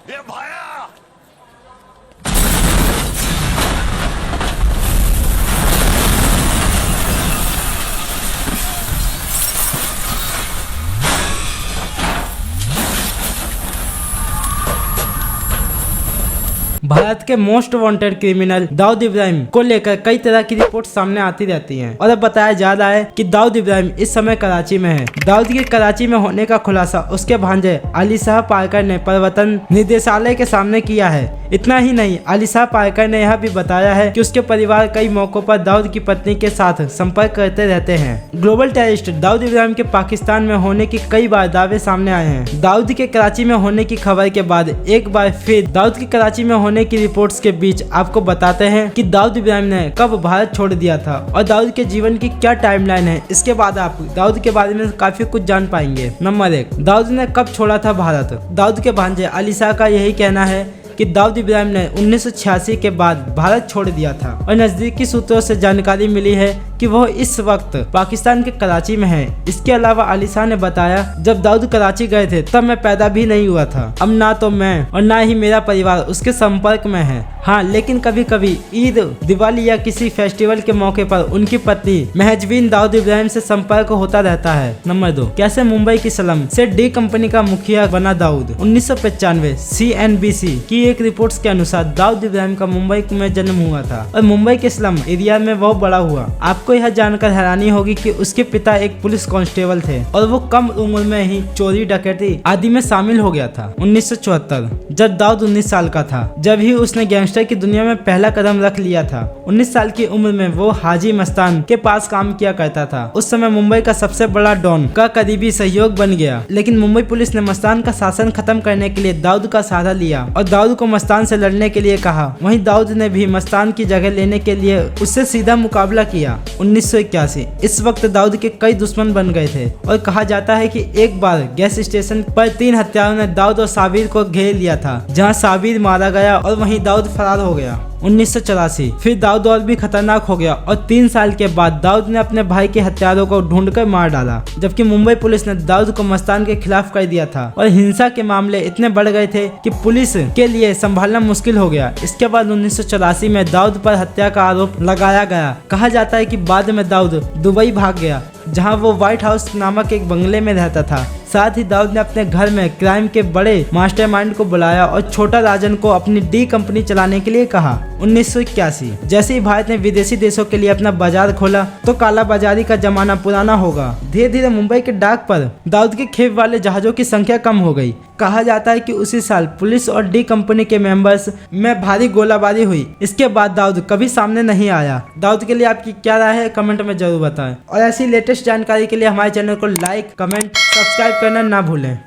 ये भाया। भारत के most wanted criminal Dawood Ibrahim को लेकर कई तरह की रिपोर्ट सामने आती रहती हैं और अब बताया जा रहा है कि दाऊद इब्राहिम इस समय कराची में है। दाऊद के कराची में होने का खुलासा उसके भांजे अली शाह पारकर ने प्रवर्तन निदेशालय के सामने किया है। इतना ही नहीं, अली शाह पारकर ने यह भी बताया है कि उसके परिवार कई मौकों पर दाऊद की पत्नी के साथ संपर्क करते रहते हैं। ग्लोबल टेररिस्ट दाऊद इब्राहिम के पाकिस्तान में होने की कई बार दावे सामने आए हैं। दाऊद के कराची में होने की खबर के बाद एक बार फिर दाऊद के कराची में होने की रिपोर्ट्स के बीच आपको बताते हैं कि दाऊद इब्राहिम ने कब भारत छोड़ दिया था और दाऊद के जीवन की क्या टाइमलाइन है। इसके बाद आप दाऊद के बारे में काफी कुछ जान पाएंगे। नंबर 1, दाऊद ने कब छोड़ा था भारत। दाऊद के भांजे अली शाह का यही कहना है कि दाऊद इब्राहिम ने 1986 के बाद भारत छोड़ दिया था और नजदीकी सूत्रों से जानकारी मिली है कि वह इस वक्त पाकिस्तान के कराची में है। इसके अलावा अली शाह ने बताया, जब दाऊद कराची गए थे तब मैं पैदा भी नहीं हुआ था। अब ना तो मैं और ना ही मेरा परिवार उसके संपर्क में है। हाँ, लेकिन कभी कभी ईद, दिवाली या किसी फेस्टिवल के मौके पर उनकी पत्नी महजबीन दाऊद इब्राहिम से संपर्क होता रहता है। नंबर 2, कैसे मुंबई की स्लम से डी कंपनी का मुखिया बना दाऊद। 1995 CNBC की एक रिपोर्ट्स के अनुसार दाऊद इब्राहिम का मुंबई में जन्म हुआ था और मुंबई के स्लम एरिया में वो बड़ा हुआ। आपको यह जानकर हैरानी होगी कि उसके पिता एक पुलिस कांस्टेबल थे और वो कम उम्र में ही चोरी, डकैती आदि में शामिल हो गया था। 1974 जब दाऊद 19 साल का था, जब ही उसने गैंगस्टर की दुनिया में पहला कदम रख लिया था। 19 साल की उम्र में वो हाजी मस्तान के पास काम किया करता था। उस समय मुंबई का सबसे बड़ा डॉन का करीबी सहयोग बन गया, लेकिन मुंबई पुलिस ने मस्तान का शासन खत्म करने के लिए दाऊद का सहारा लिया और दाऊद को मस्तान से लड़ने के लिए कहा। वहीं दाऊद ने भी मस्तान की जगह लेने के लिए उससे सीधा मुकाबला किया। 1981 इस वक्त दाऊद के कई दुश्मन बन गए थे और कहा जाता है कि एक बार गैस स्टेशन पर 3 हत्यारों ने दाऊद और साबिर को घेर लिया था, जहां साबिर मारा गया और वहीं दाऊद फरार हो गया। 1984 फिर दाऊद और भी खतरनाक हो गया और 3 साल के बाद दाऊद ने अपने भाई के हत्यारों को ढूंढकर मार डाला, जबकि मुंबई पुलिस ने दाऊद को मस्तान के खिलाफ कर दिया था और हिंसा के मामले इतने बढ़ गए थे कि पुलिस के लिए संभालना मुश्किल हो गया। इसके बाद 1984 में दाऊद पर हत्या का आरोप लगाया गया। कहा जाता है कि बाद में दाऊद दुबई भाग गया, जहां वो व्हाइट हाउस नामक एक बंगले में रहता था। साथ ही दाऊद ने अपने घर में क्राइम के बड़े मास्टरमाइंड को बुलाया और छोटा राजन को अपनी डी कंपनी चलाने के लिए कहा। 1981 जैसे ही भारत ने विदेशी देशों के लिए अपना बाजार खोला तो काला बाजारी का जमाना पुराना होगा। धीरे धीरे मुंबई के डाक पर दाऊद के खेप वाले जहाजों की संख्या कम हो गई। कहा जाता है कि उसी साल पुलिस और डी कंपनी के मेंबर्स में भारी गोलाबारी हुई। इसके बाद दाऊद कभी सामने नहीं आया। दाऊद के लिए आपकी क्या राय है, कमेंट में जरूर बताएं और ऐसी लेटेस्ट जानकारी के लिए हमारे चैनल को लाइक, कमेंट, सब्सक्राइब करना ना भूलें।